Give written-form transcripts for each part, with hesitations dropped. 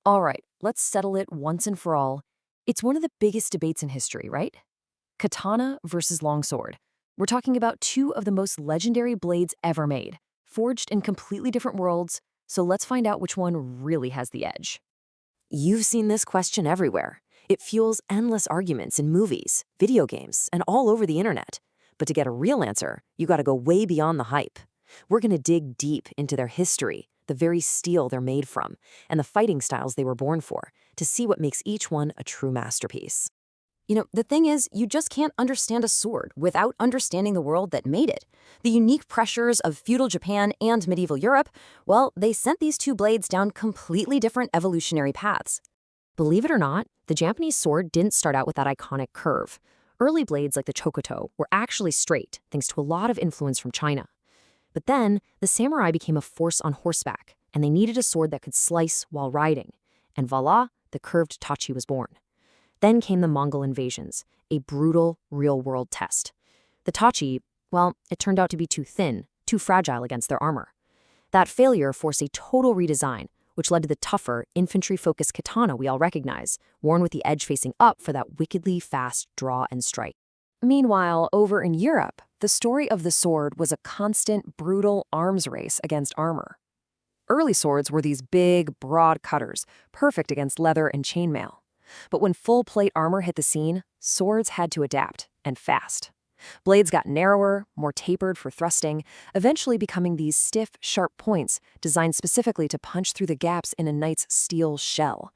All right, let's settle it once and for all. It's one of the biggest debates in history, right? Katana versus Longsword. We're talking about two of the most legendary blades ever made, forged in completely different worlds, so let's find out which one really has the edge. You've seen this question everywhere. It fuels endless arguments in movies, video games, and all over the internet. But to get a real answer, you gotta go way beyond the hype. We're gonna dig deep into their history, the very steel they're made from, and the fighting styles they were born for, to see what makes each one a true masterpiece. The thing is, you just can't understand a sword without understanding the world that made it. The unique pressures of feudal Japan and medieval Europe, well, they sent these two blades down completely different evolutionary paths. Believe it or not, the Japanese sword didn't start out with that iconic curve. Early blades like the chokoto were actually straight, thanks to a lot of influence from China. But then, the samurai became a force on horseback, and they needed a sword that could slice while riding. And voila, the curved tachi was born. Then came the Mongol invasions, a brutal, real-world test. The tachi, well, it turned out to be too thin, too fragile against their armor. That failure forced a total redesign, which led to the tougher, infantry-focused katana we all recognize, worn with the edge facing up for that wickedly fast draw and strike. Meanwhile, over in Europe, the story of the sword was a constant, brutal arms race against armor. Early swords were these big, broad cutters, perfect against leather and chainmail. But when full-plate armor hit the scene, swords had to adapt, and fast. Blades got narrower, more tapered for thrusting, eventually becoming these stiff, sharp points designed specifically to punch through the gaps in a knight's steel shell.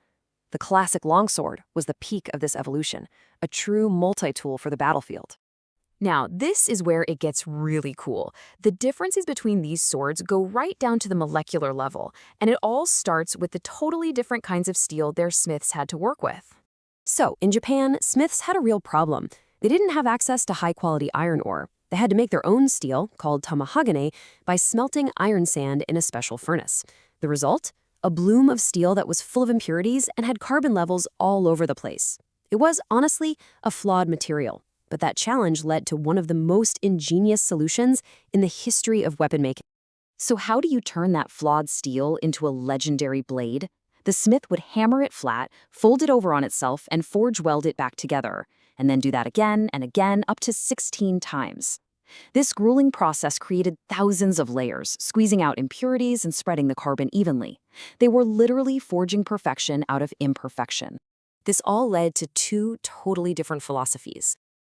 The classic longsword was the peak of this evolution, a true multi-tool for the battlefield. Now, this is where it gets really cool. The differences between these swords go right down to the molecular level, and it all starts with the totally different kinds of steel their smiths had to work with. So, in Japan, smiths had a real problem. They didn't have access to high-quality iron ore. They had to make their own steel, called tamahagane, by smelting iron sand in a special furnace. The result? A bloom of steel that was full of impurities and had carbon levels all over the place. It was, honestly, a flawed material. But that challenge led to one of the most ingenious solutions in the history of weapon making. So how do you turn that flawed steel into a legendary blade? The smith would hammer it flat, fold it over on itself, and forge weld it back together, and then do that again and again up to 16 times. This grueling process created thousands of layers, squeezing out impurities and spreading the carbon evenly. They were literally forging perfection out of imperfection. This all led to two totally different philosophies.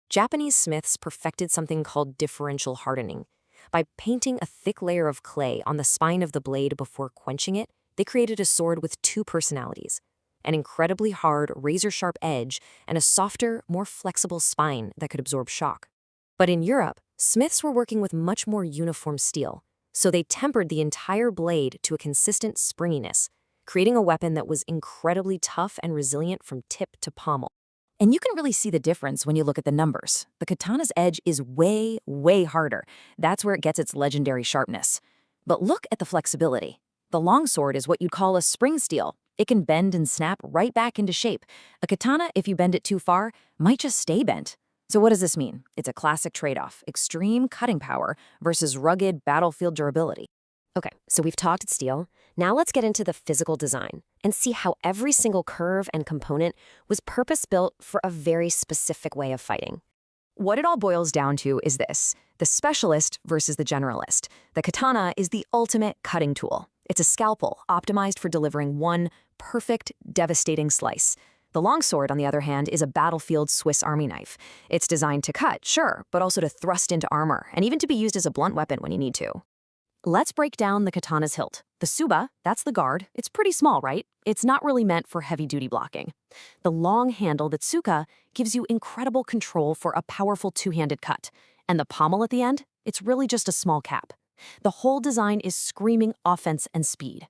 Japanese smiths perfected something called differential hardening. By painting a thick layer of clay on the spine of the blade before quenching it, they created a sword with two personalities: an incredibly hard, razor-sharp edge and a softer, more flexible spine that could absorb shock. But in Europe, smiths were working with much more uniform steel, so they tempered the entire blade to a consistent springiness, creating a weapon that was incredibly tough and resilient from tip to pommel. And you can really see the difference when you look at the numbers. The katana's edge is way, way harder. That's where it gets its legendary sharpness. But look at the flexibility. The longsword is what you'd call a spring steel. It can bend and snap right back into shape. A katana, if you bend it too far, might just stay bent. So what does this mean? It's a classic trade-off: extreme cutting power versus rugged battlefield durability. Okay, so we've talked steel. Now let's get into the physical design and see how every single curve and component was purpose-built for a very specific way of fighting. What it all boils down to is this: the specialist versus the generalist. The katana is the ultimate cutting tool. It's a scalpel optimized for delivering one perfect, devastating slice. The longsword, on the other hand, is a battlefield Swiss Army knife. It's designed to cut, sure, but also to thrust into armor, and even to be used as a blunt weapon when you need to. Let's break down the katana's hilt. The tsuba, that's the guard. It's pretty small, right? It's not really meant for heavy-duty blocking. The long handle, the tsuka, gives you incredible control for a powerful two-handed cut. And the pommel at the end? It's really just a small cap. The whole design is screaming offense and speed.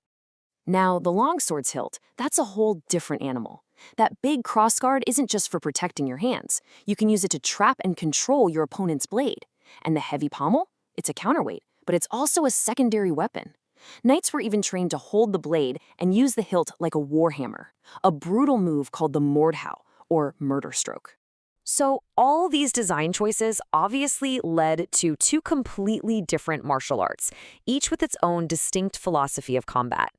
Now, the longsword's hilt, that's a whole different animal. That big crossguard isn't just for protecting your hands. You can use it to trap and control your opponent's blade. And the heavy pommel? It's a counterweight, but it's also a secondary weapon. Knights were even trained to hold the blade and use the hilt like a warhammer, a brutal move called the mordhau, or murder stroke. So all these design choices obviously led to two completely different martial arts, each with its own distinct philosophy of combat.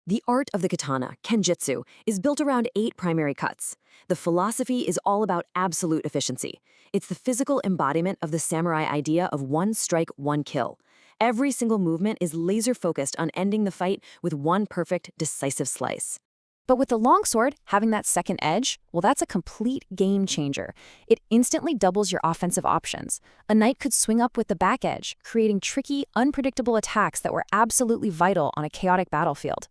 The art of the katana, kenjutsu, is built around 8 primary cuts. The philosophy is all about absolute efficiency. It's the physical embodiment of the samurai idea of one strike, one kill. Every single movement is laser-focused on ending the fight with one perfect, decisive slice. But with the longsword, having that second edge, well, that's a complete game changer. It instantly doubles your offensive options. A knight could swing up with the back edge, creating tricky, unpredictable attacks that were absolutely vital on a chaotic battlefield.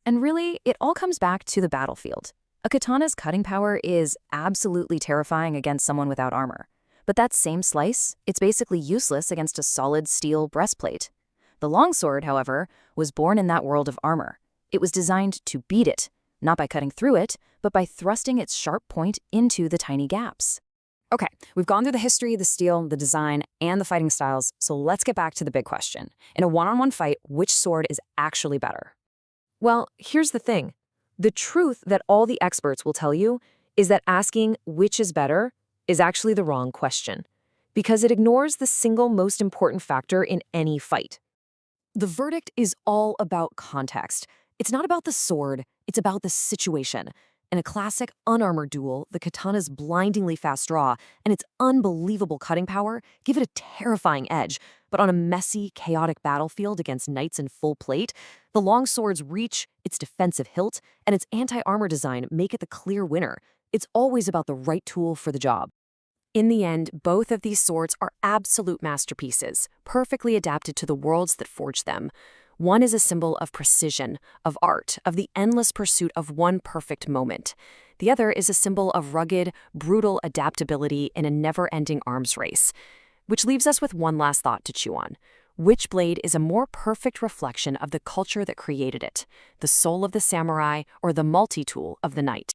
And really, it all comes back to the battlefield. A katana's cutting power is absolutely terrifying against someone without armor. But that same slice, it's basically useless against a solid steel breastplate. The longsword, however, was born in that world of armor. It was designed to beat it, not by cutting through it, but by thrusting its sharp point into the tiny gaps. Okay, we've gone through the history, the steel, the design, and the fighting styles, so let's get back to the big question. In a one-on-one fight, which sword is actually better? Well, here's the thing. The truth that all the experts will tell you is that asking which is better is actually the wrong question, because it ignores the single most important factor in any fight. The verdict is all about context. It's not about the sword, it's about the situation. In a classic unarmored duel, the katana's blindingly fast draw and its unbelievable cutting power give it a terrifying edge. But on a messy, chaotic battlefield against knights in full plate, the longsword's reach, its defensive hilt, and its anti-armor design make it the clear winner. It's always about the right tool for the job. In the end, both of these swords are absolute masterpieces, perfectly adapted to the worlds that forged them. One is a symbol of precision, of art, of the endless pursuit of one perfect moment. The other is a symbol of rugged, brutal adaptability in a never-ending arms race. Which leaves us with one last thought to chew on. Which blade is a more perfect reflection of the culture that created it? The soul of the samurai or the multi-tool of the knight?